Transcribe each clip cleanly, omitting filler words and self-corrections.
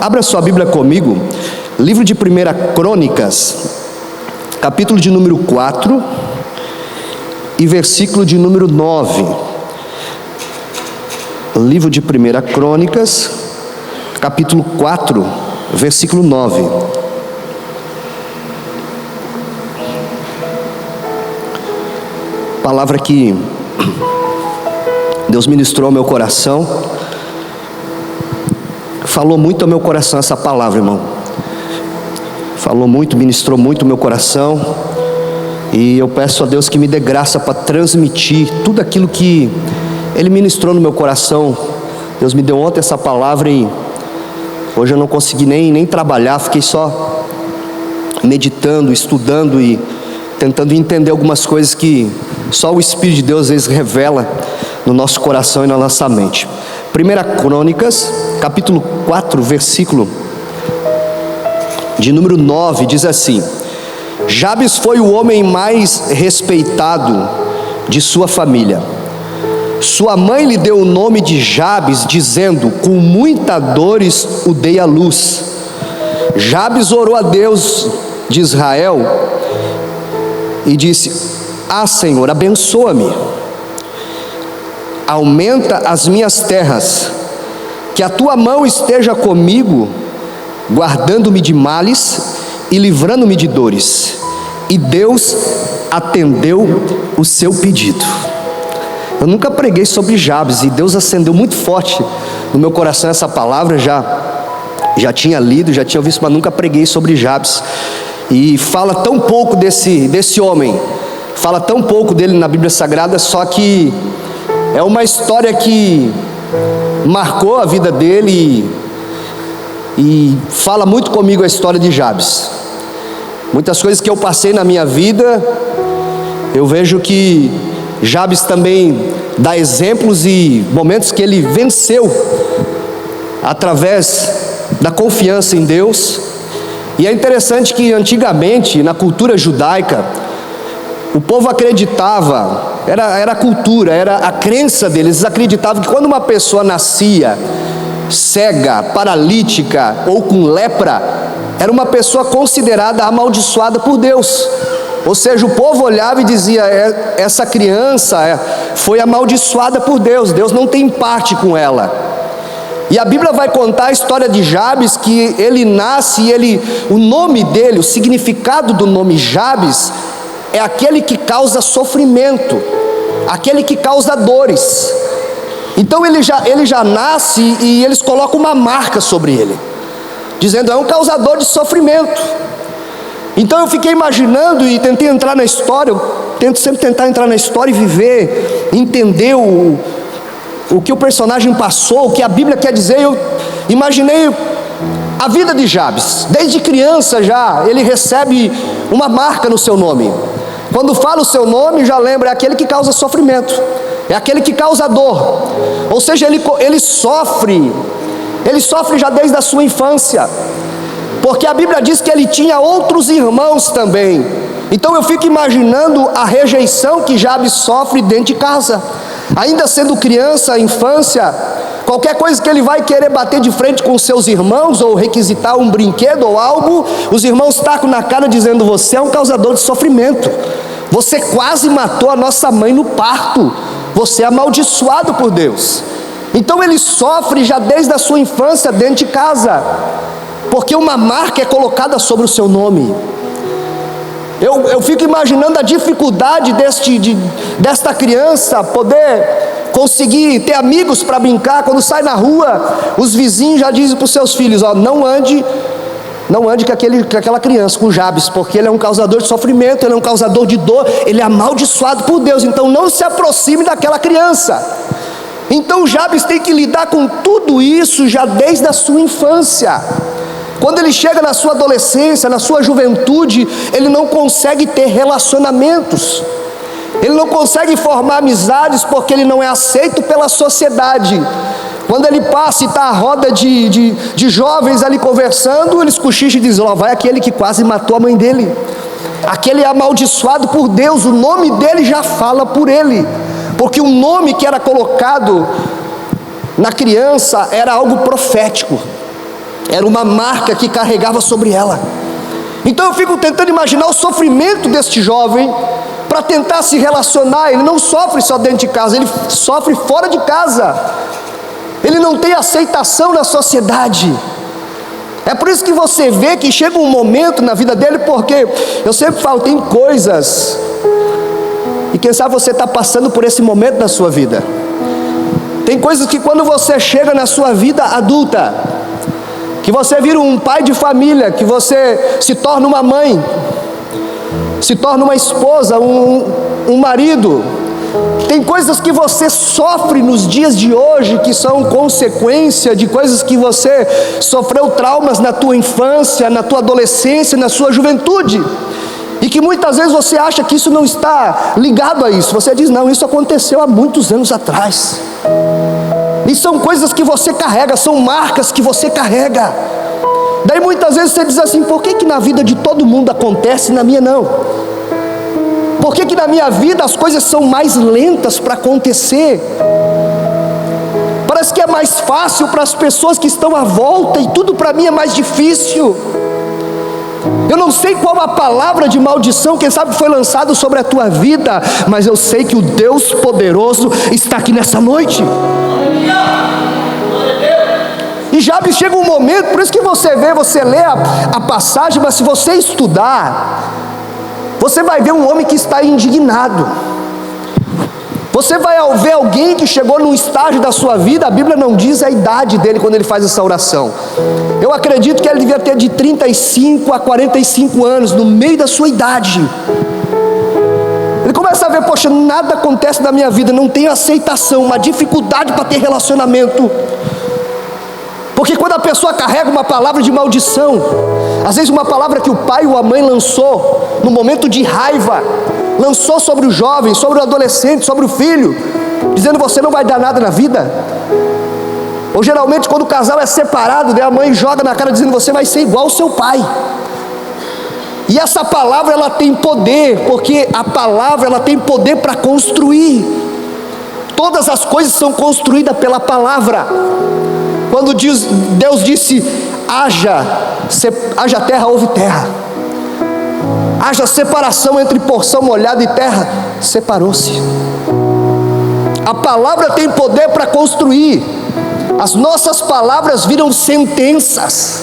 Abra sua Bíblia comigo, livro de 1 Crônicas, capítulo de número 4 e versículo de número 9. Livro de 1 Crônicas, capítulo 4, versículo 9. Palavra que Deus ministrou ao meu coração. Falou muito ao meu coração essa palavra, irmão. Falou muito, ministrou muito ao meu coração. E eu peço a Deus que me dê graça para transmitir tudo aquilo que Ele ministrou no meu coração. Deus me deu ontem essa palavra e hoje eu não consegui nem trabalhar. Fiquei só meditando, estudando e tentando entender algumas coisas que só o Espírito de Deus às vezes revela no nosso coração e na nossa mente. 1 Crônicas, capítulo 4, versículo de número 9, diz assim: Jabes foi o homem mais respeitado de sua família. Sua mãe lhe deu o nome de Jabes, dizendo: com muitas dores o dei à luz. Jabes orou a Deus de Israel e disse: Ah, Senhor, abençoa-me, aumenta as minhas terras, que a tua mão esteja comigo, guardando-me de males e livrando-me de dores. E Deus atendeu o seu pedido. Eu nunca preguei sobre Jabes e Deus acendeu muito forte no meu coração essa palavra. Já tinha lido, já tinha visto, mas nunca preguei sobre Jabes. E fala tão pouco desse homem, fala tão pouco dele na Bíblia Sagrada, só que é uma história que marcou a vida dele e fala muito comigo a história de Jabes. Muitas coisas que eu passei na minha vida, eu vejo que Jabes também dá exemplos e momentos que ele venceu através da confiança em Deus. E é interessante que antigamente, na cultura judaica, o povo acreditava, era a cultura, era a crença deles. Eles acreditavam que quando uma pessoa nascia cega, paralítica ou com lepra, era uma pessoa considerada amaldiçoada por Deus. Ou seja, o povo olhava e dizia: essa criança foi amaldiçoada por Deus, Deus não tem parte com ela. E a Bíblia vai contar a história de Jabes, que ele nasce e o nome dele, o significado do nome Jabes é aquele que causa sofrimento, aquele que causa dores. Então ele já nasce e eles colocam uma marca sobre ele, dizendo: é um causador de sofrimento. Então eu fiquei imaginando e tentei entrar na história. Eu tento sempre tentar entrar na história e viver, entender o que o personagem passou, o que a Bíblia quer dizer. Eu imaginei a vida de Jabes. Desde criança já ele recebe uma marca no seu nome. Quando fala o seu nome, já lembra: é aquele que causa sofrimento, é aquele que causa dor. Ou seja, ele sofre já desde a sua infância, porque a Bíblia diz que ele tinha outros irmãos também. Então eu fico imaginando a rejeição que Jabes sofre dentro de casa, ainda sendo criança, infância. Qualquer coisa que ele vai querer bater de frente com seus irmãos, ou requisitar um brinquedo ou algo, os irmãos tacam na cara dizendo: você é um causador de sofrimento, você quase matou a nossa mãe no parto, você é amaldiçoado por Deus. Então ele sofre já desde a sua infância dentro de casa, porque uma marca é colocada sobre o seu nome. Eu fico imaginando a dificuldade desta criança poder conseguir ter amigos para brincar. Quando sai na rua, os vizinhos já dizem para os seus filhos: não ande com aquela criança, com Jabes, porque ele é um causador de sofrimento, ele é um causador de dor, ele é amaldiçoado por Deus, então não se aproxime daquela criança. Então Jabes tem que lidar com tudo isso já desde a sua infância. Quando ele chega na sua adolescência, na sua juventude, ele não consegue ter relacionamentos, ele não consegue formar amizades, porque ele não é aceito pela sociedade. Quando ele passa e está a roda de jovens ali conversando, eles cochicham e dizem: vai aquele que quase matou a mãe dele, aquele é amaldiçoado por Deus. O nome dele já fala por ele, porque o nome que era colocado na criança era algo profético. era uma marca que carregava sobre ela. Então eu fico tentando imaginar o sofrimento deste jovem para tentar se relacionar. Ele não sofre só dentro de casa, ele sofre fora de casa. Ele não tem aceitação na sociedade. É por isso que você vê que chega um momento na vida dele, porque eu sempre falo, tem coisas, e quem sabe você está passando por esse momento na sua vida. Tem coisas que quando você chega na sua vida adulta, que você vira um pai de família, que você se torna uma mãe, se torna uma esposa, um marido. Tem coisas que você sofre nos dias de hoje, que são consequência de coisas que você sofreu, traumas na tua infância, na tua adolescência, na sua juventude, e que muitas vezes você acha que isso não está ligado a isso. Você diz, não, isso aconteceu há muitos anos atrás. E são coisas que você carrega, são marcas que você carrega. Daí muitas vezes você diz assim, por que na vida de todo mundo acontece e na minha não? Por que na minha vida as coisas são mais lentas para acontecer? Parece que é mais fácil para as pessoas que estão à volta, e tudo para mim é mais difícil. Eu não sei qual a palavra de maldição, quem sabe foi lançado sobre a tua vida, mas eu sei que o Deus poderoso está aqui nessa noite. E Jabes chega um momento, por isso que você lê a passagem, mas se você estudar, você vai ver um homem que está indignado. Você vai ver alguém que chegou num estágio da sua vida, a Bíblia não diz a idade dele quando ele faz essa oração. Eu acredito que ele devia ter de 35 a 45 anos, no meio da sua idade. Ele começa a ver, poxa, nada acontece na minha vida, não tenho aceitação, uma dificuldade para ter relacionamento. Porque quando a pessoa carrega uma palavra de maldição, às vezes uma palavra que o pai ou a mãe lançou no momento de raiva, lançou sobre o jovem, sobre o adolescente, sobre o filho, dizendo, você não vai dar nada na vida. Ou geralmente quando o casal é separado, a mãe joga na cara dizendo, você vai ser igual ao seu pai. E essa palavra ela tem poder, porque a palavra ela tem poder para construir. Todas as coisas são construídas pela palavra. Quando Deus disse, haja terra, houve terra. Haja separação entre porção molhada e terra, separou-se. A palavra tem poder para construir. As nossas palavras viram sentenças.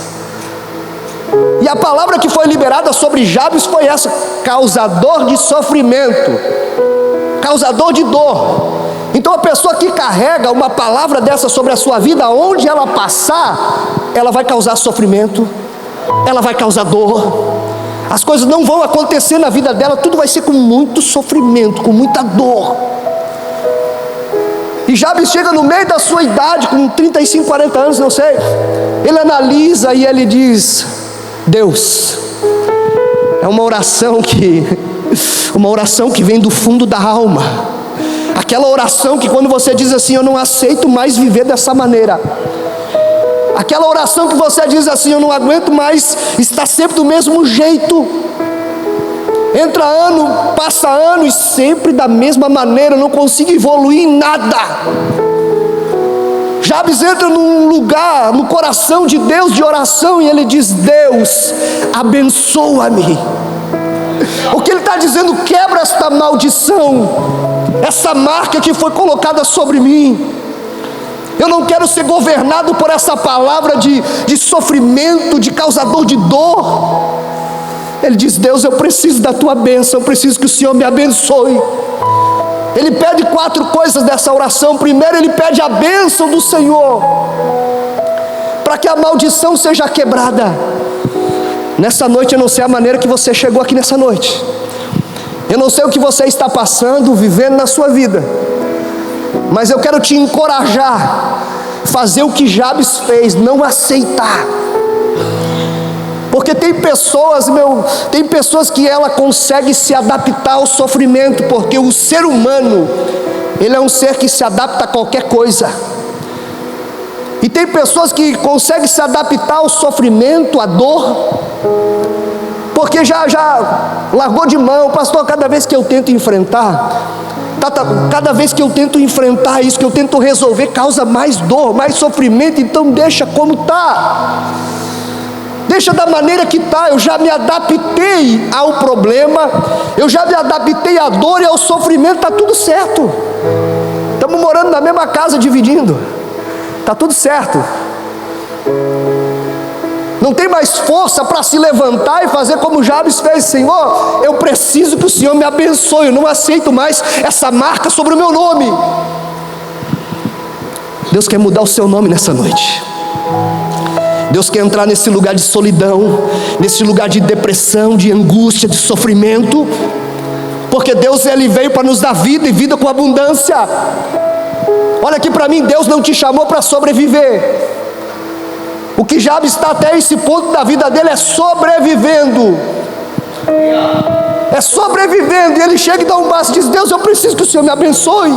E a palavra que foi liberada sobre Jabes foi essa: causador de sofrimento, causador de dor. Então a pessoa que carrega uma palavra dessa sobre a sua vida, onde ela passar, ela vai causar sofrimento, ela vai causar dor. As coisas não vão acontecer na vida dela, tudo vai ser com muito sofrimento, com muita dor. E Jabes chega no meio da sua idade, com 35, 40 anos, não sei. Ele analisa e ele diz, Deus, é uma oração que vem do fundo da alma. Aquela oração que quando você diz assim, eu não aceito mais viver dessa maneira. Aquela oração que você diz assim, eu não aguento mais estar sempre do mesmo jeito. Entra ano, passa ano e sempre da mesma maneira, eu não consigo evoluir em nada. Jabes entra num lugar, no coração de Deus de oração, e ele diz, Deus, abençoa-me. O que ele está dizendo, quebra esta maldição, essa marca que foi colocada sobre mim. Eu não quero ser governado por essa palavra de sofrimento, de causador de dor. Ele diz, Deus, eu preciso da tua bênção, eu preciso que o Senhor me abençoe. Ele pede 4 coisas dessa oração. Primeiro, ele pede a bênção do Senhor, para que a maldição seja quebrada. Nessa noite, eu não sei a maneira que você chegou aqui nessa noite. Eu não sei o que você está passando, vivendo na sua vida. Mas eu quero te encorajar, fazer o que Jabes fez, não aceitar. Porque tem pessoas que ela consegue se adaptar ao sofrimento, porque o ser humano, ele é um ser que se adapta a qualquer coisa. E tem pessoas que conseguem se adaptar ao sofrimento, à dor, porque já largou de mão. Pastor, cada vez que eu tento enfrentar, cada vez que eu tento enfrentar isso, que eu tento resolver, causa mais dor, mais sofrimento. Então deixa como está, deixa da maneira que está. Eu já me adaptei ao problema, eu já me adaptei à dor e ao sofrimento, está tudo certo. Estamos morando na mesma casa, dividindo, está tudo certo. Não tem mais força para se levantar e fazer como Jabes fez. Senhor, eu preciso que o Senhor me abençoe, eu não aceito mais essa marca sobre o meu nome. Deus quer mudar o seu nome nessa noite. Deus quer entrar nesse lugar de solidão, nesse lugar de depressão, de angústia, de sofrimento, porque Deus, Ele veio para nos dar vida, e vida com abundância. Olha aqui para mim, Deus não te chamou para sobreviver. O que Jabes está até esse ponto da vida dele é sobrevivendo. É sobrevivendo. E ele chega e dá um passo e diz: Deus, eu preciso que o Senhor me abençoe,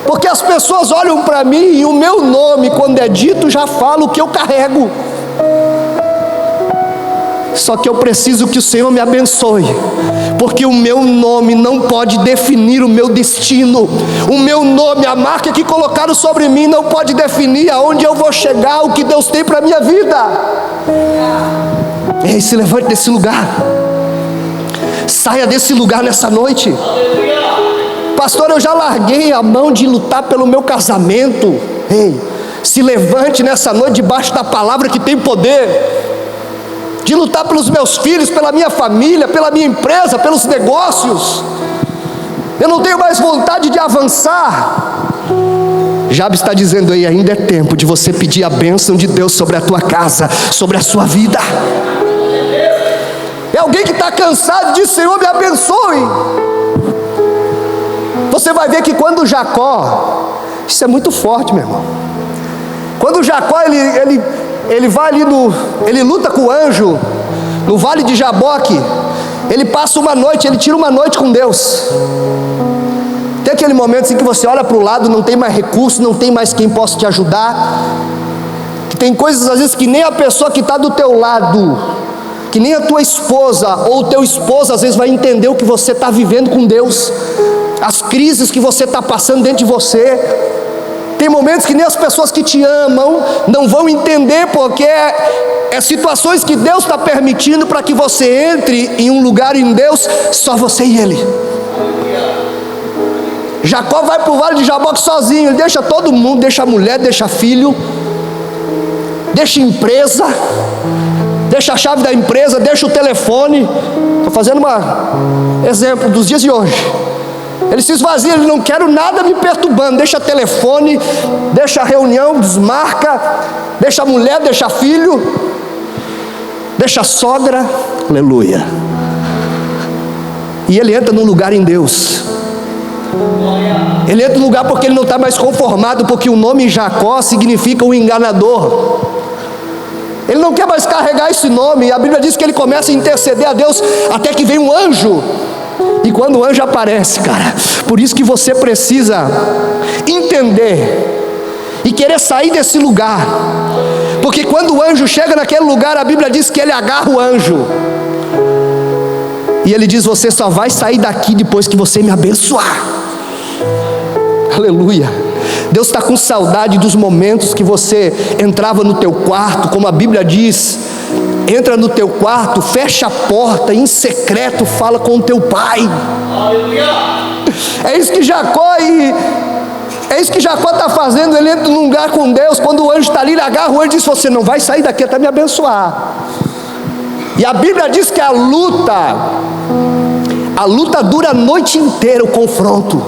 porque as pessoas olham para mim e o meu nome, quando é dito, já fala o que eu carrego. Só que eu preciso que o Senhor me abençoe, porque o meu nome não pode definir o meu destino. O meu nome, a marca que colocaram sobre mim, não pode definir aonde eu vou chegar, o que Deus tem para a minha vida. Ei, se levante desse lugar, saia desse lugar nessa noite. Pastor, eu já larguei a mão de lutar pelo meu casamento. Ei, se levante nessa noite debaixo da palavra que tem poder, de lutar pelos meus filhos, pela minha família, pela minha empresa, pelos negócios. Eu não tenho mais vontade de avançar. Jabes está dizendo aí: ainda é tempo de você pedir a bênção de Deus sobre a tua casa, sobre a sua vida. É alguém que está cansado de: Senhor, me abençoe. Você vai ver que quando Jacó, isso é muito forte, meu irmão. Quando Jacó, ele vai ali ele luta com o anjo no vale de Jaboque. Ele passa uma noite, ele tira uma noite com Deus. Tem aquele momento assim que você olha para o lado, não tem mais recurso, não tem mais quem possa te ajudar. Tem coisas às vezes que nem a pessoa que está do teu lado, que nem a tua esposa ou o teu esposo às vezes vai entender o que você está vivendo com Deus, as crises que você está passando dentro de você. Tem momentos que nem as pessoas que te amam não vão entender, porque é situações que Deus está permitindo para que você entre em um lugar em Deus, só você e Ele. Jacó vai para o vale de Jaboque sozinho. Ele deixa todo mundo, deixa a mulher, deixa filho, deixa empresa, deixa a chave da empresa, deixa o telefone. Estou fazendo um exemplo dos dias de hoje. Ele se esvazia, ele: não quero nada me perturbando. Deixa telefone, deixa reunião, desmarca, deixa mulher, deixa filho, deixa sogra. Aleluia. E ele entra num lugar em Deus. Ele entra num lugar porque ele não está mais conformado, porque o nome Jacó significa um enganador. Ele não quer mais carregar esse nome. E a Bíblia diz que ele começa a interceder a Deus até que vem um anjo. E quando o anjo aparece, cara, por isso que você precisa entender e querer sair desse lugar, porque quando o anjo chega naquele lugar, a Bíblia diz que ele agarra o anjo e ele diz: você só vai sair daqui depois que você me abençoar. Aleluia. Deus está com saudade dos momentos que você entrava no teu quarto, como a Bíblia diz: entra no teu quarto, fecha a porta, em secreto fala com o teu pai. É isso que Jacó está fazendo. Ele entra num lugar com Deus. Quando o anjo está ali, ele agarra o anjo e diz: você não vai sair daqui até me abençoar. E a Bíblia diz que a luta dura a noite inteira, o confronto,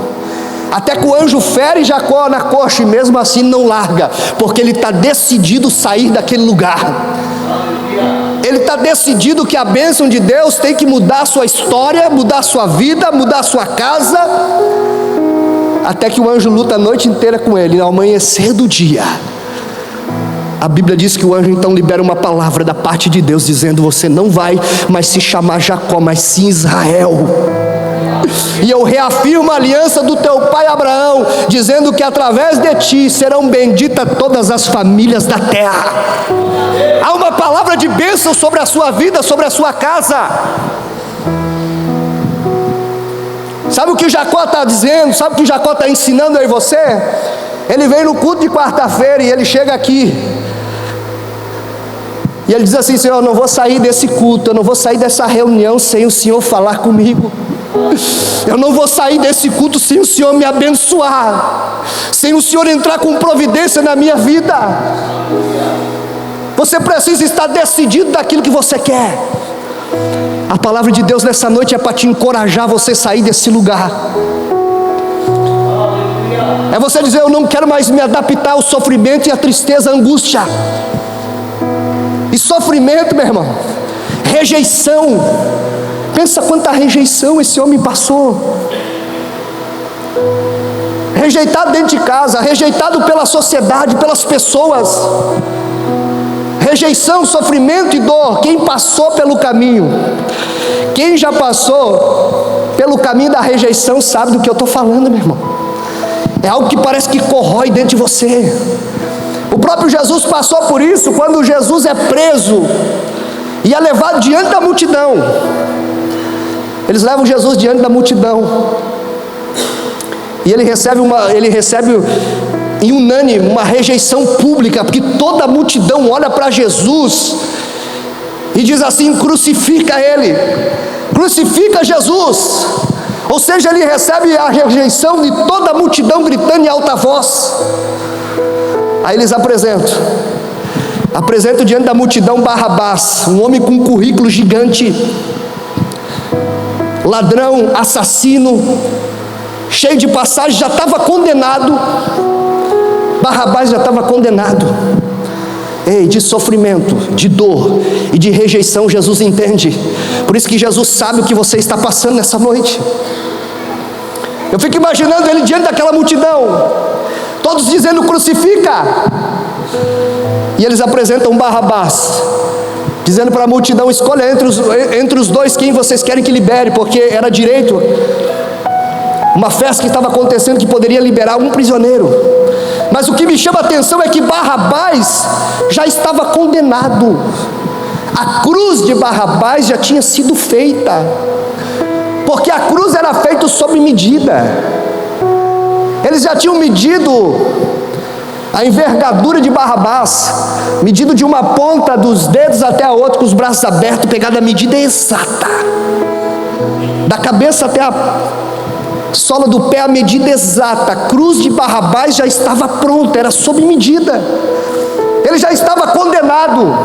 até que o anjo fere Jacó na coxa, e mesmo assim não larga, porque ele está decidido a sair daquele lugar. Ele está decidido que a bênção de Deus tem que mudar a sua história, mudar a sua vida, mudar a sua casa, até que o anjo luta a noite inteira com ele. Ao amanhecer do dia, a Bíblia diz que o anjo então libera uma palavra da parte de Deus, dizendo: você não vai mais se chamar Jacó, mas sim Israel. E eu reafirmo a aliança do teu pai Abraão, dizendo que através de ti serão benditas todas as famílias da terra. Há uma palavra de bênção sobre a sua vida, sobre a sua casa. Sabe o que Jacó está dizendo? Sabe o que Jacó está ensinando aí você? Ele vem no culto de quarta-feira e ele chega aqui e ele diz assim: Senhor, eu não vou sair desse culto, eu não vou sair dessa reunião sem o Senhor falar comigo. Eu não vou sair desse culto sem o Senhor me abençoar, sem o Senhor entrar com providência na minha vida. Você precisa estar decidido daquilo que você quer. A palavra de Deus nessa noite é para te encorajar você a sair desse lugar. É você dizer: eu não quero mais me adaptar ao sofrimento e à tristeza, à angústia. E sofrimento, meu irmão, rejeição. Pensa quanta rejeição esse homem passou. Rejeitado dentro de casa, rejeitado pela sociedade, pelas pessoas. Rejeição, sofrimento e dor. Quem passou pelo caminho, quem já passou pelo caminho da rejeição sabe do que eu estou falando, meu irmão. É algo que parece que corrói dentro de você. O próprio Jesus passou por isso quando Jesus é preso e é levado diante da multidão. Eles levam Jesus diante da multidão e ele recebe em unânime uma rejeição pública, porque toda a multidão olha para Jesus e diz assim: crucifica ele, crucifica Jesus. Ou seja, ele recebe a rejeição de toda a multidão gritando em alta voz. Aí eles apresentam diante da multidão Barrabás, um homem com um currículo gigante, ladrão, assassino, cheio de passagem, já estava condenado. Barrabás já estava condenado. Ei, de sofrimento, de dor e de rejeição Jesus entende. Por isso que Jesus sabe o que você está passando nessa noite. Eu fico imaginando ele diante daquela multidão, todos dizendo: crucifica. E eles apresentam Barrabás, dizendo para a multidão: escolha entre os dois quem vocês querem que libere, porque era direito, uma festa que estava acontecendo que poderia liberar um prisioneiro. Mas o que me chama a atenção é que Barrabás já estava condenado. A cruz de Barrabás já tinha sido feita, porque a cruz era feita sob medida. Eles já tinham medido a envergadura de Barrabás, medido de uma ponta dos dedos até a outra, com os braços abertos, pegado a medida exata, da cabeça até a sola do pé, a medida exata. A cruz de Barrabás já estava pronta, era sob medida. Ele já estava condenado.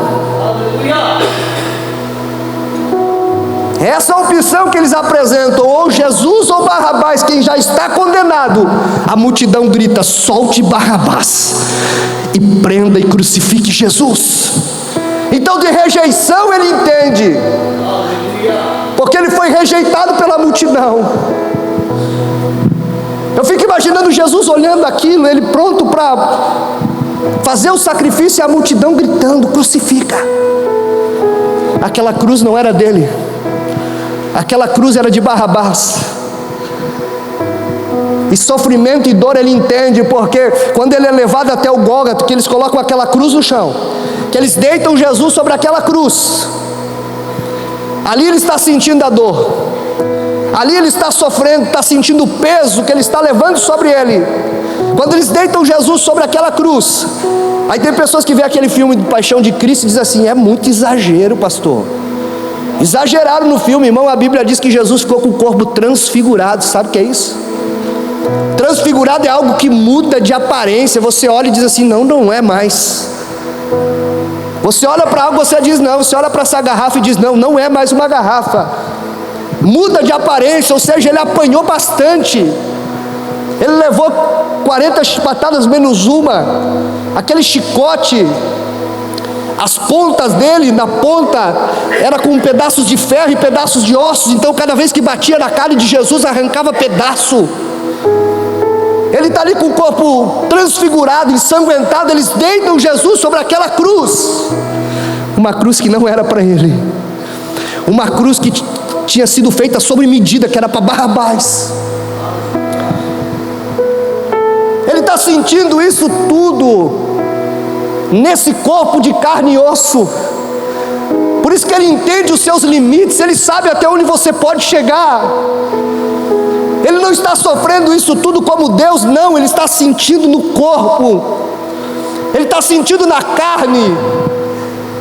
Essa é a opção que eles apresentam: ou Jesus ou Barrabás. Quem já está condenado, a multidão grita: solte Barrabás e prenda e crucifique Jesus. Então, de rejeição ele entende, porque ele foi rejeitado pela multidão. Eu fico imaginando Jesus olhando aquilo, ele pronto para fazer o sacrifício, e a multidão gritando: crucifica. Aquela cruz não era dele, aquela cruz era de Barrabás. E sofrimento e dor ele entende, porque quando ele é levado até o Gólgota, que eles colocam aquela cruz no chão, que eles deitam Jesus sobre aquela cruz, ali ele está sentindo a dor, ali ele está sofrendo, está sentindo o peso que ele está levando sobre ele. Quando eles deitam Jesus sobre aquela cruz, aí tem pessoas que vê aquele filme de Paixão de Cristo e dizem assim: é muito exagero, pastor. Exageraram no filme, irmão. A Bíblia diz que Jesus ficou com o corpo transfigurado. Sabe o que é isso? Transfigurado é algo que muda de aparência. Você olha e diz assim: não, não é mais. Você olha para algo, você diz não. Você olha para essa garrafa e diz: não, não é mais uma garrafa. Muda de aparência, ou seja, ele apanhou bastante. Ele levou 40 chibatadas menos uma. Aquele chicote, as pontas dele, na ponta era com pedaços de ferro e pedaços de ossos. Então cada vez que batia na carne de Jesus, arrancava pedaço. Ele está ali com o corpo transfigurado, ensanguentado. Eles deitam Jesus sobre aquela cruz, uma cruz que não era para ele, uma cruz que tinha sido feita sob medida, que era para Barrabás. Ele está sentindo isso tudo nesse corpo de carne e osso. Por isso que ele entende os seus limites, ele sabe até onde você pode chegar. Ele não está sofrendo isso tudo como Deus, não, ele está sentindo no corpo, ele está sentindo na carne,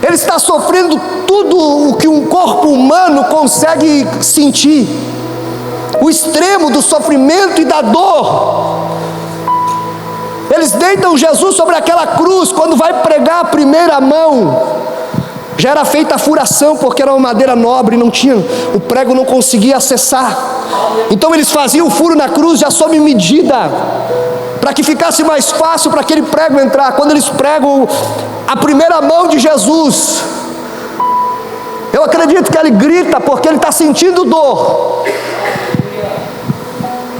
ele está sofrendo tudo o que um corpo humano consegue sentir, o extremo do sofrimento e da dor. Eles deitam Jesus sobre aquela cruz. Quando vai pregar a primeira mão, já era feita a furação, porque era uma madeira nobre, não tinha, o prego não conseguia acessar. Então eles faziam o furo na cruz já sob medida, para que ficasse mais fácil para aquele prego entrar. Quando eles pregam a primeira mão de Jesus, eu acredito que ele grita porque ele está sentindo dor,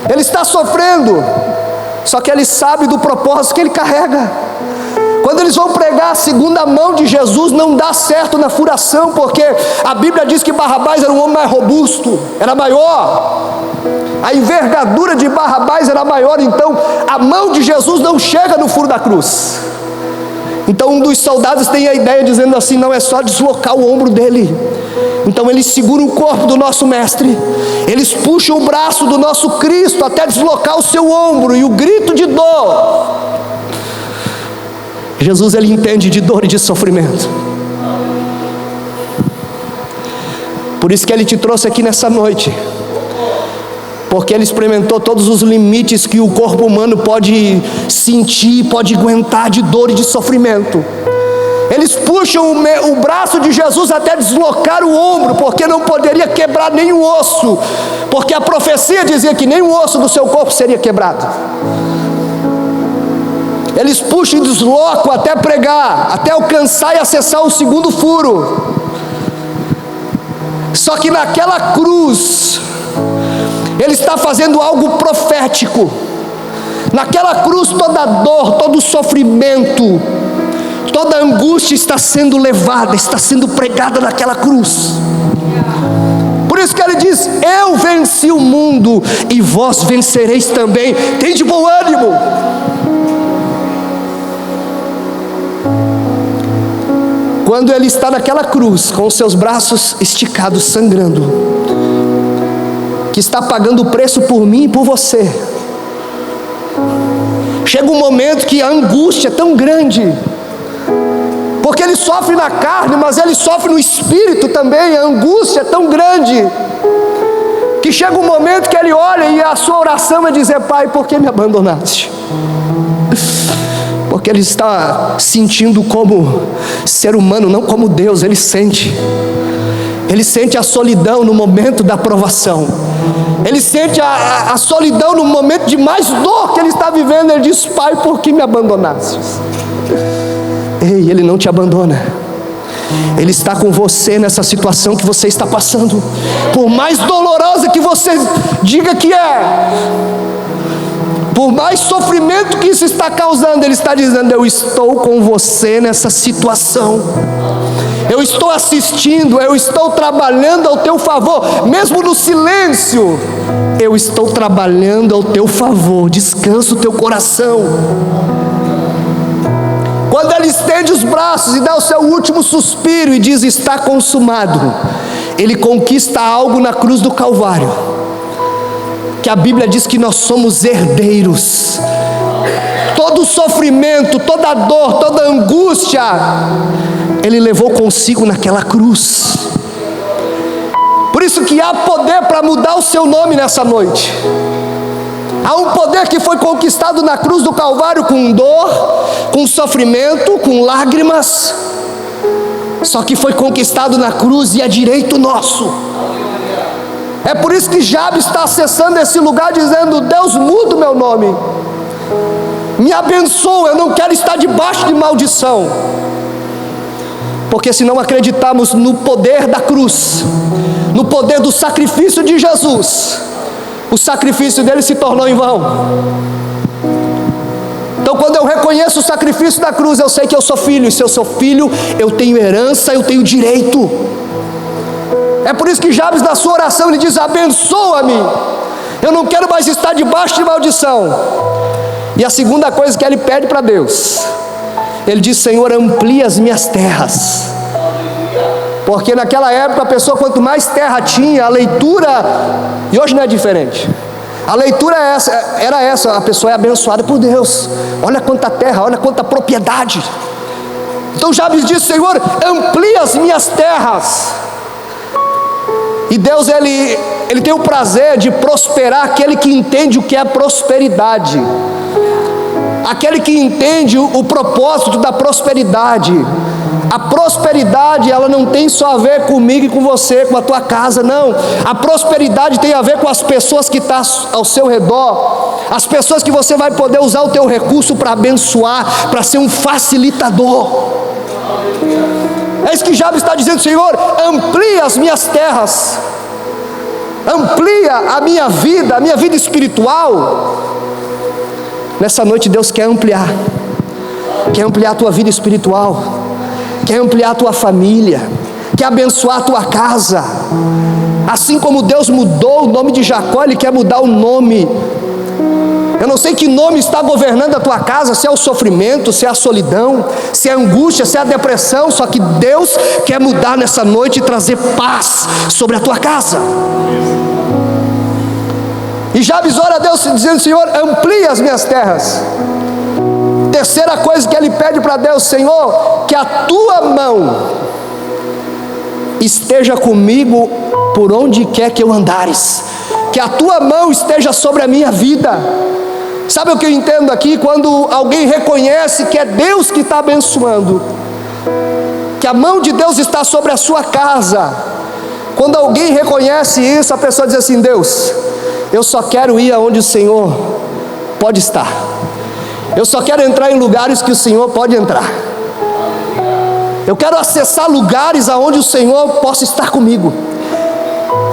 ele está sofrendo, só que ele sabe do propósito que ele carrega. Quando eles vão pregar a segunda mão de Jesus, não dá certo na furação, porque a Bíblia diz que Barrabás era um homem mais robusto, era maior, a envergadura de Barrabás era maior, então a mão de Jesus não chega no furo da cruz. Então um dos soldados tem a ideia dizendo assim: não, é só deslocar o ombro dele. Então eles seguram o corpo do nosso mestre, eles puxam o braço do nosso Cristo até deslocar o seu ombro, e o grito de dor, Jesus, ele entende de dor e de sofrimento. Por isso que ele te trouxe aqui nessa noite, porque ele experimentou todos os limites que o corpo humano pode sentir, pode aguentar de dor e de sofrimento. Eles puxam o braço de Jesus até deslocar o ombro, porque não poderia quebrar nenhum osso, porque a profecia dizia que nenhum osso do seu corpo seria quebrado. Eles puxam e deslocam até pregar, até alcançar e acessar o segundo furo. Só que naquela cruz, ele está fazendo algo profético. Naquela cruz, toda dor, todo sofrimento, toda angústia está sendo levada, está sendo pregada naquela cruz. Por isso que ele diz: eu venci o mundo e vós vencereis também. Tem de bom ânimo. Quando ele está naquela cruz, com os seus braços esticados, sangrando, que está pagando o preço por mim e por você, chega um momento que a angústia é tão grande, porque ele sofre na carne, mas ele sofre no espírito também. A angústia é tão grande, que chega um momento que ele olha e a sua oração é dizer: Pai, por que me abandonaste? Porque ele está sentindo como ser humano, não como Deus. Ele sente a solidão no momento da provação, ele sente a solidão no momento de mais dor que ele está vivendo. Ele diz: Pai, por que me abandonaste? Ei, ele não te abandona, ele está com você nessa situação que você está passando, por mais dolorosa que você diga que é, por mais sofrimento que isso está causando, ele está dizendo: eu estou com você nessa situação, eu estou assistindo, eu estou trabalhando ao teu favor, mesmo no silêncio, eu estou trabalhando ao teu favor. Descansa o teu coração. Quando ele estende os braços e dá o seu último suspiro e diz: está consumado, ele conquista algo na cruz do Calvário, que a Bíblia diz que nós somos herdeiros. Todo o sofrimento, toda a dor, toda a angústia, ele levou consigo naquela cruz. Por isso que há poder para mudar o seu nome nessa noite. Há um poder que foi conquistado na cruz do Calvário, com dor, com sofrimento, com lágrimas, só que foi conquistado na cruz e é direito nosso. É por isso que Jabes está acessando esse lugar dizendo: Deus, muda o meu nome, me abençoa, eu não quero estar debaixo de maldição. Porque se não acreditarmos no poder da cruz, no poder do sacrifício de Jesus, o sacrifício dele se tornou em vão. Então quando eu reconheço o sacrifício da cruz, eu sei que eu sou filho, e se eu sou filho, eu tenho herança, eu tenho direito. É por isso que Jabes, na sua oração, ele diz: abençoa-me, eu não quero mais estar debaixo de maldição. E a segunda coisa que ele pede para Deus, ele diz: Senhor, amplia as minhas terras. Porque naquela época a pessoa, quanto mais terra tinha, a leitura, e hoje não é diferente, A leitura era essa: a pessoa é abençoada por Deus. Olha quanta terra, olha quanta propriedade. Então Jabes disse: Senhor, amplia as minhas terras. E Deus, ele tem o prazer de prosperar aquele que entende o que é prosperidade, aquele que entende o propósito da prosperidade. A prosperidade, ela não tem só a ver comigo e com você, com a tua casa, não. A prosperidade tem a ver com as pessoas que estão ao seu redor, as pessoas que você vai poder usar o teu recurso para abençoar, para ser um facilitador. É isso que Jabes está dizendo: Senhor, amplia as minhas terras, amplia a minha vida espiritual. Nessa noite Deus quer ampliar a tua vida espiritual, quer ampliar a tua família, quer abençoar a tua casa. Assim como Deus mudou o nome de Jacó, Ele quer mudar o nome. Eu não sei que nome está governando a tua casa, se é o sofrimento, se é a solidão, se é a angústia, se é a depressão. Só que Deus quer mudar nessa noite e trazer paz sobre a tua casa. E Jabes ora a Deus dizendo: Senhor, amplia as minhas terras. Terceira coisa que ele pede para Deus: Senhor, que a tua mão esteja comigo por onde quer que eu andares, que a tua mão esteja sobre a minha vida. Sabe o que eu entendo aqui? Quando alguém reconhece que é Deus que está abençoando, que a mão de Deus está sobre a sua casa. Quando alguém reconhece isso, a pessoa diz assim: Deus, eu só quero ir aonde o Senhor pode estar. Eu só quero entrar em lugares que o Senhor pode entrar. Eu quero acessar lugares aonde o Senhor possa estar comigo.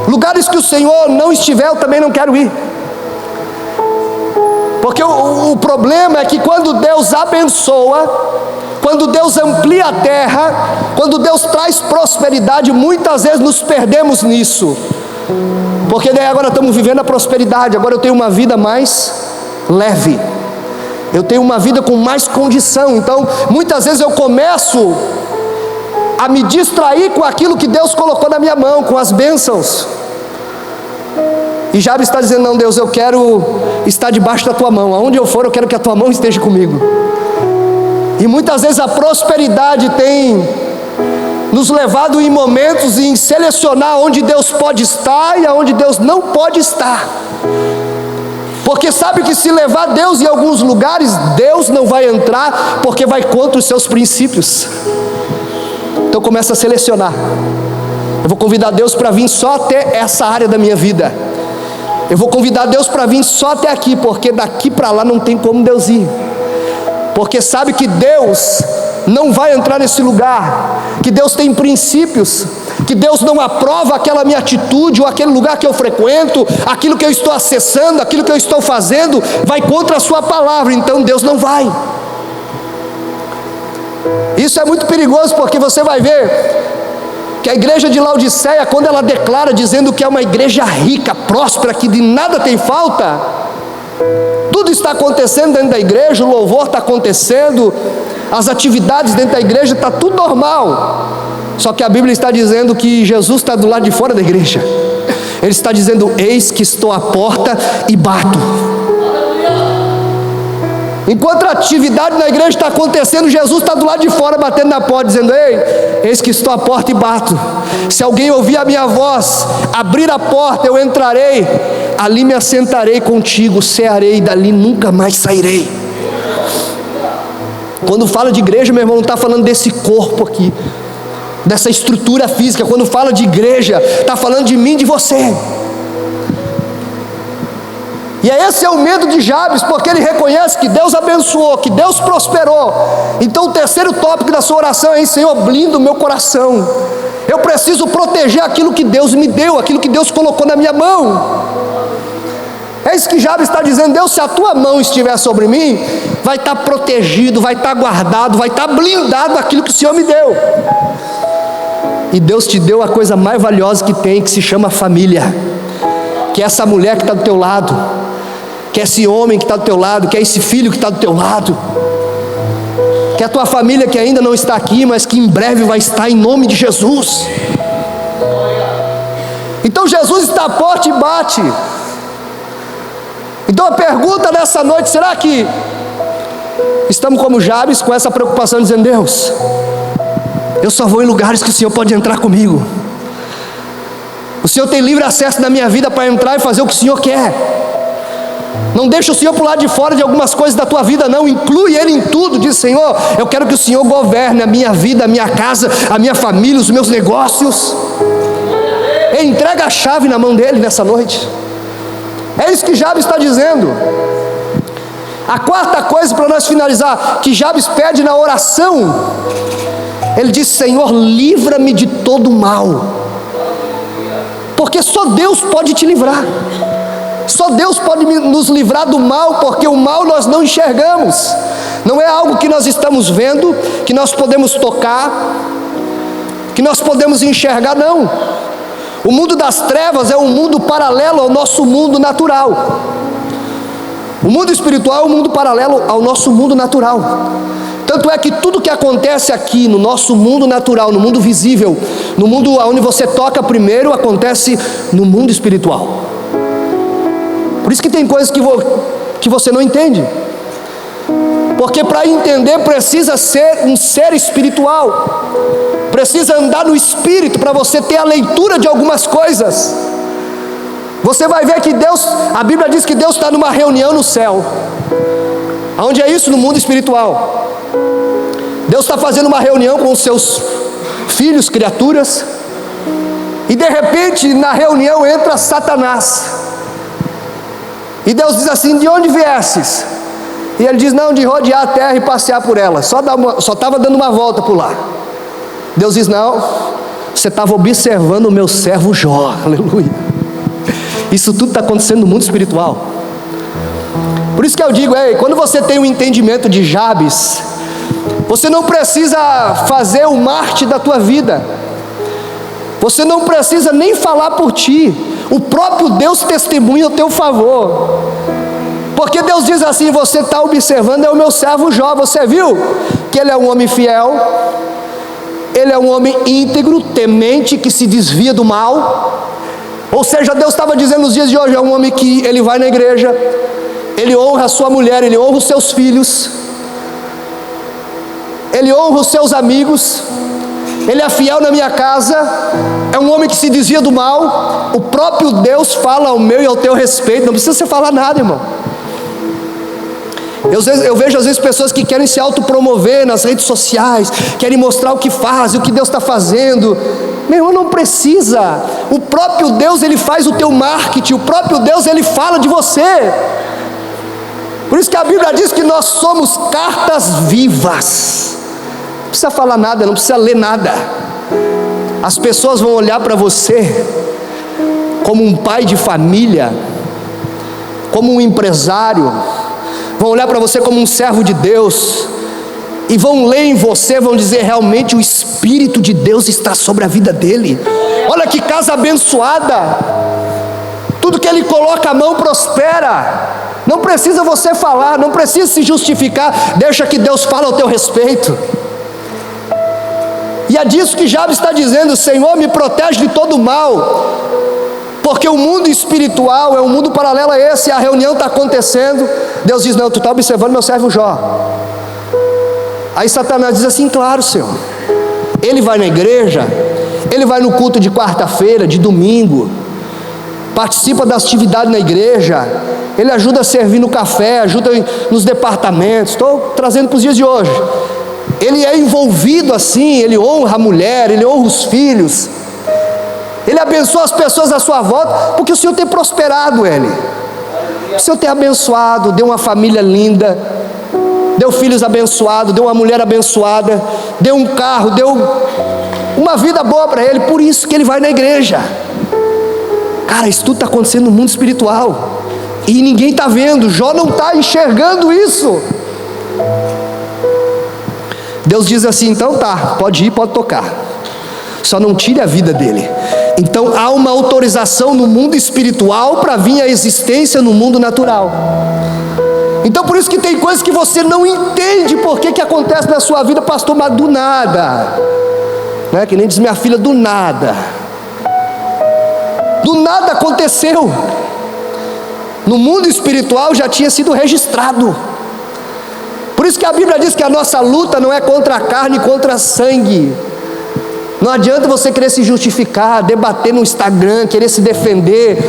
Lugares que o Senhor não estiver, eu também não quero ir. Porque o problema é que quando Deus abençoa, quando Deus amplia a terra, quando Deus traz prosperidade, muitas vezes nos perdemos nisso. Porque daí agora estamos vivendo a prosperidade, agora eu tenho uma vida mais leve, eu tenho uma vida com mais condição. Então muitas vezes eu começo a me distrair com aquilo que Deus colocou na minha mão, com as bênçãos. E Jabes está dizendo: não, Deus, eu quero estar debaixo da tua mão. Aonde eu for, eu quero que a tua mão esteja comigo. E muitas vezes a prosperidade tem nos levado em momentos em selecionar onde Deus pode estar e aonde Deus não pode estar. Porque sabe que se levar Deus em alguns lugares, Deus não vai entrar, porque vai contra os seus princípios. Então começa a selecionar. Eu vou convidar Deus para vir só até essa área da minha vida. Eu vou convidar Deus para vir só até aqui, porque daqui para lá não tem como Deus ir. Porque sabe que Deus não vai entrar nesse lugar, que Deus tem princípios, que Deus não aprova aquela minha atitude, ou aquele lugar que eu frequento, aquilo que eu estou acessando, aquilo que eu estou fazendo, vai contra a sua palavra, então Deus não vai. Isso é muito perigoso, porque você vai ver que a igreja de Laodiceia, quando ela declara dizendo que é uma igreja rica, próspera, que de nada tem falta, tudo está acontecendo dentro da igreja, o louvor está acontecendo, as atividades dentro da igreja, está tudo normal. Só que a Bíblia está dizendo que Jesus está do lado de fora da igreja. Ele está dizendo: eis que estou à porta e bato. Enquanto a atividade na igreja está acontecendo, Jesus está do lado de fora batendo na porta, dizendo: ei, eis que estou à porta e bato. Se alguém ouvir a minha voz, abrir a porta, eu entrarei, ali me assentarei contigo, cearei, e dali nunca mais sairei. Quando fala de igreja, meu irmão, não está falando desse corpo aqui, dessa estrutura física. Quando fala de igreja, está falando de mim e de você. E esse é o medo de Jabes, porque ele reconhece que Deus abençoou, que Deus prosperou. Então o terceiro tópico da sua oração é: Senhor, blinda o meu coração. Eu preciso proteger aquilo que Deus me deu, aquilo que Deus colocou na minha mão. É isso que Jabes está dizendo: Deus, se a tua mão estiver sobre mim, vai estar protegido, vai estar guardado, vai estar blindado aquilo que o Senhor me deu. E Deus te deu a coisa mais valiosa que tem, que se chama família. Que é essa mulher que está do teu lado, que é esse homem que está do teu lado, que é esse filho que está do teu lado, que é a tua família que ainda não está aqui, mas que em breve vai estar, em nome de Jesus. Então Jesus está à porta e bate. Então a pergunta nessa noite: será que estamos como Jabes, com essa preocupação, dizendo: Deus, eu só vou em lugares que o Senhor pode entrar comigo. O Senhor tem livre acesso na minha vida para entrar e fazer o que o Senhor quer. Não deixa o Senhor para o lado de fora de algumas coisas da tua vida, não. Inclui Ele em tudo. Diz: Senhor, eu quero que o Senhor governe a minha vida, a minha casa, a minha família, os meus negócios. E entrega a chave na mão dele nessa noite. É isso que Jabes está dizendo. A quarta coisa, para nós finalizar, que Jabes pede na oração, ele diz: Senhor, livra-me de todo mal. Porque só Deus pode te livrar. Só Deus pode nos livrar do mal, porque o mal nós não enxergamos. Não é algo que nós estamos vendo, que nós podemos tocar, que nós podemos enxergar, não. O mundo das trevas é um mundo paralelo ao nosso mundo natural. O mundo espiritual é um mundo paralelo ao nosso mundo natural. Tanto é que tudo que acontece aqui no nosso mundo natural, no mundo visível, no mundo onde você toca primeiro, acontece no mundo espiritual. Por isso que tem coisas que você não entende. Porque para entender precisa ser um ser espiritual. Precisa andar no Espírito para você ter a leitura de algumas coisas. Você vai ver que Deus, a Bíblia diz que Deus está numa reunião no céu. Aonde é isso? No mundo espiritual. Deus está fazendo uma reunião com os seus filhos, criaturas. E de repente na reunião entra Satanás. E Deus diz assim: de onde viesses? E ele diz: não, de rodear a terra e passear por ela. Só estava dando uma volta por lá. Deus diz: não, você estava observando o meu servo Jó. Aleluia. Isso tudo está acontecendo no mundo espiritual. Por isso que eu digo: quando você tem um entendimento de Jabes, você não precisa fazer o marketing da tua vida. Você não precisa nem falar por ti. O próprio Deus testemunha ao teu favor. Porque Deus diz assim: você está observando, é o meu servo Jó. Você viu que ele é um homem fiel, ele é um homem íntegro, temente, que se desvia do mal. Ou seja, Deus estava dizendo nos dias de hoje: é um homem que ele vai na igreja, ele honra a sua mulher, ele honra os seus filhos, ele honra os seus amigos, ele é fiel na minha casa, é um homem que se desvia do mal. O próprio Deus fala ao meu e ao teu respeito. Não precisa você falar nada, irmão. Eu vejo às vezes pessoas que querem se autopromover nas redes sociais, querem mostrar o que fazem, o que Deus está fazendo. Meu irmão, não precisa. O próprio Deus, ele faz o teu marketing. O próprio Deus, ele fala de você. Por isso que a Bíblia diz que nós somos cartas vivas. Não precisa falar nada, não precisa ler nada. As pessoas vão olhar para você como um pai de família, como um empresário, vão olhar para você como um servo de Deus, e vão ler em você, vão dizer: realmente o Espírito de Deus está sobre a vida dele. Olha que casa abençoada, tudo que ele coloca a mão prospera. Não precisa você falar, não precisa se justificar, deixa que Deus fale ao teu respeito. E é disso que Jabes está dizendo: Senhor, me protege de todo mal. Porque o mundo espiritual é um mundo paralelo a esse. A reunião está acontecendo, Deus diz: não, tu está observando meu servo Jó. Aí Satanás diz assim: claro, Senhor. Ele vai na igreja, ele vai no culto de quarta-feira, de domingo, participa das atividades na igreja, ele ajuda a servir no café, ajuda nos departamentos. Estou trazendo para os dias de hoje. Ele é envolvido assim, ele honra a mulher, ele honra os filhos, ele abençoa as pessoas à sua volta, porque o Senhor tem prosperado ele. O Senhor tem abençoado, deu uma família linda, deu filhos abençoados, deu uma mulher abençoada, deu um carro, deu uma vida boa para ele. Por isso que ele vai na igreja. Cara, isso tudo está acontecendo no mundo espiritual, e ninguém está vendo. Jó não está enxergando isso. Deus diz assim: então tá, pode ir, pode tocar, só não tire a vida dele. Então há uma autorização no mundo espiritual para vir a existência no mundo natural. Então por isso que tem coisas que você não entende por que acontece na sua vida, pastor, mas do nada, né? Que nem diz minha filha, do nada aconteceu. no mundo espiritual já tinha sido registrado. Por isso que a Bíblia diz que a nossa luta não é contra a carne e contra sangue. Não adianta você querer se justificar, debater no Instagram, querer se defender.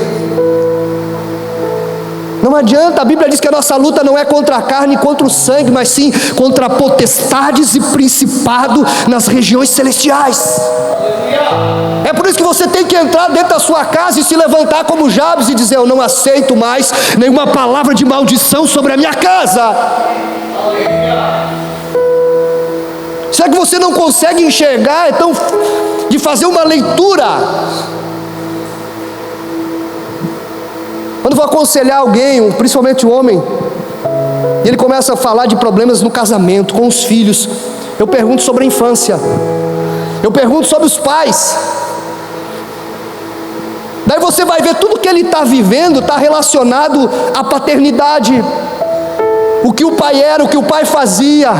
Não adianta, a Bíblia diz que a nossa luta não é contra a carne e contra o sangue, mas sim contra potestades e principado nas regiões celestiais. É por isso que você tem que entrar dentro da sua casa e se levantar como Jabes e dizer: eu não aceito mais nenhuma palavra de maldição sobre a minha casa. Será que você não consegue enxergar, então, de fazer uma leitura? Quando eu vou aconselhar alguém, principalmente o homem, e ele começa a falar de problemas no casamento, com os filhos, eu pergunto sobre a infância, eu pergunto sobre os pais. Daí você vai ver tudo que ele está vivendo está relacionado à paternidade, o que o pai era, o que o pai fazia.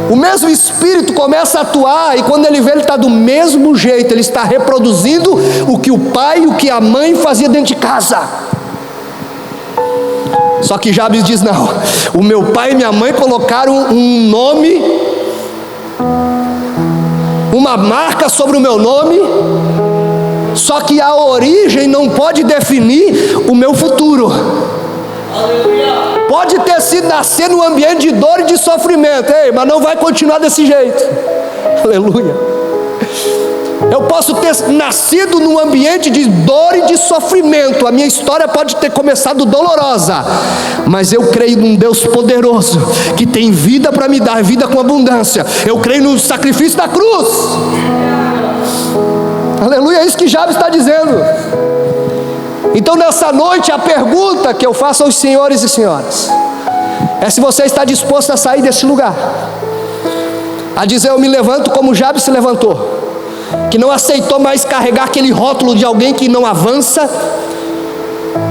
O mesmo espírito começa a atuar, e quando ele vê, ele está do mesmo jeito, ele está reproduzindo o que o pai e o que a mãe fazia dentro de casa. Só que Jabes diz: não, o meu pai e minha mãe colocaram um nome, uma marca sobre o meu nome, só que a origem não pode definir o meu futuro. Pode ter sido nascer num ambiente de dor e de sofrimento, mas não vai continuar desse jeito. Aleluia. Eu posso ter nascido num ambiente de dor e de sofrimento, a minha história pode ter começado dolorosa, mas eu creio num Deus poderoso, que tem vida para me dar, vida com abundância. Eu creio no sacrifício da cruz. Aleluia, é isso que Jabes está dizendo. Então nessa noite a pergunta que eu faço aos senhores e senhoras é se você está disposto a sair desse lugar, a dizer: eu me levanto como Jabes se levantou, que não aceitou mais carregar aquele rótulo de alguém que não avança,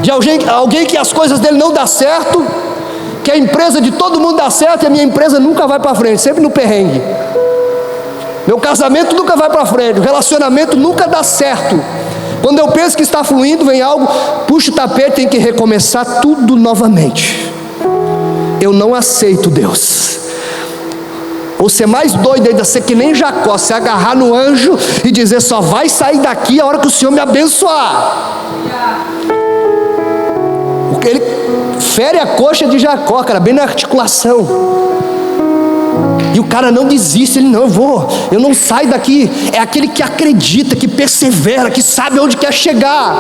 de alguém que as coisas dele não dão certo, que a empresa de todo mundo dá certo e a minha empresa nunca vai para frente, sempre no perrengue. Meu casamento nunca vai para frente, o relacionamento nunca dá certo. Quando eu penso que está fluindo, vem algo, puxa o tapete, tem que recomeçar tudo novamente. Eu não aceito, Deus. Ou ser mais doido ainda, ser que nem Jacó, se agarrar no anjo e dizer: só vai sair daqui a hora que o Senhor me abençoar. Porque ele fere a coxa de Jacó, cara, bem na articulação. E o cara não desiste, ele: não, eu não saio daqui. É aquele que acredita, que persevera, que sabe onde quer chegar.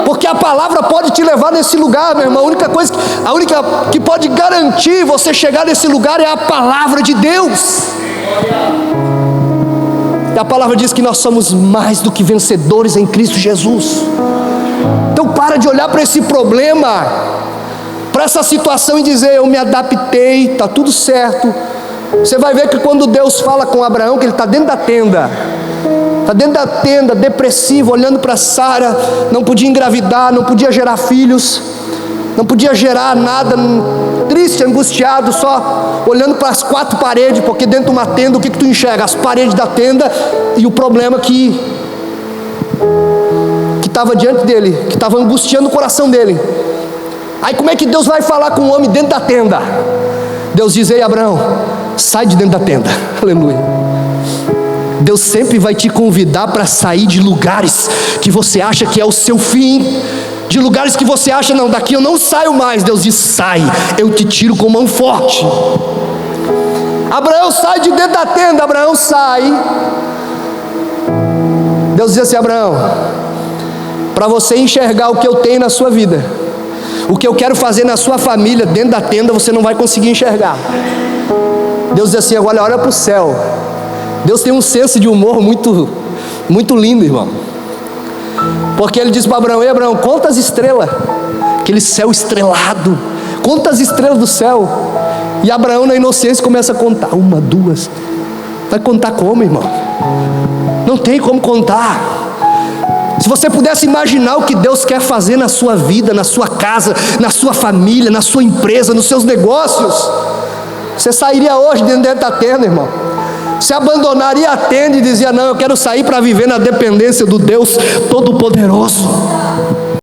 Porque a palavra pode te levar nesse lugar, meu irmão. A única que pode garantir você chegar nesse lugar é a palavra de Deus. E a palavra diz que nós somos mais do que vencedores em Cristo Jesus. Então para de olhar para esse problema, para essa situação, e dizer: eu me adaptei, está tudo certo. Você vai ver que quando Deus fala com Abraão, que ele está dentro da tenda, depressivo, olhando para Sara, não podia engravidar, não podia gerar filhos, não podia gerar nada, triste, angustiado, só olhando para as quatro paredes, porque dentro de uma tenda, o que tu enxerga? As paredes da tenda e o problema que estava diante dele, que estava angustiando o coração dele. Aí como é que Deus vai falar com o homem dentro da tenda? Deus diz: ei, Abraão, sai de dentro da tenda. Aleluia. Deus sempre vai te convidar para sair de lugares que você acha que é o seu fim, de lugares que você acha: não, daqui eu não saio mais. Deus diz: sai, eu te tiro com mão forte. Abraão, sai de dentro da tenda. Abraão sai. Deus diz assim: Abraão, para você enxergar o que eu tenho na sua vida, o que eu quero fazer na sua família, dentro da tenda você não vai conseguir enxergar. Deus diz assim: agora olha para o céu. Deus tem um senso de humor muito, muito lindo, irmão. Porque ele diz para Abraão: ei, Abraão, conta as estrelas, aquele céu estrelado, conta as estrelas do céu. E Abraão, na inocência, começa a contar: 1, 2. Vai contar como, irmão? Não tem como contar. Se você pudesse imaginar o que Deus quer fazer na sua vida, na sua casa, na sua família, na sua empresa, nos seus negócios, você sairia hoje dentro da tenda, irmão. Você abandonaria a tenda e dizia: não, eu quero sair para viver na dependência do Deus Todo-Poderoso.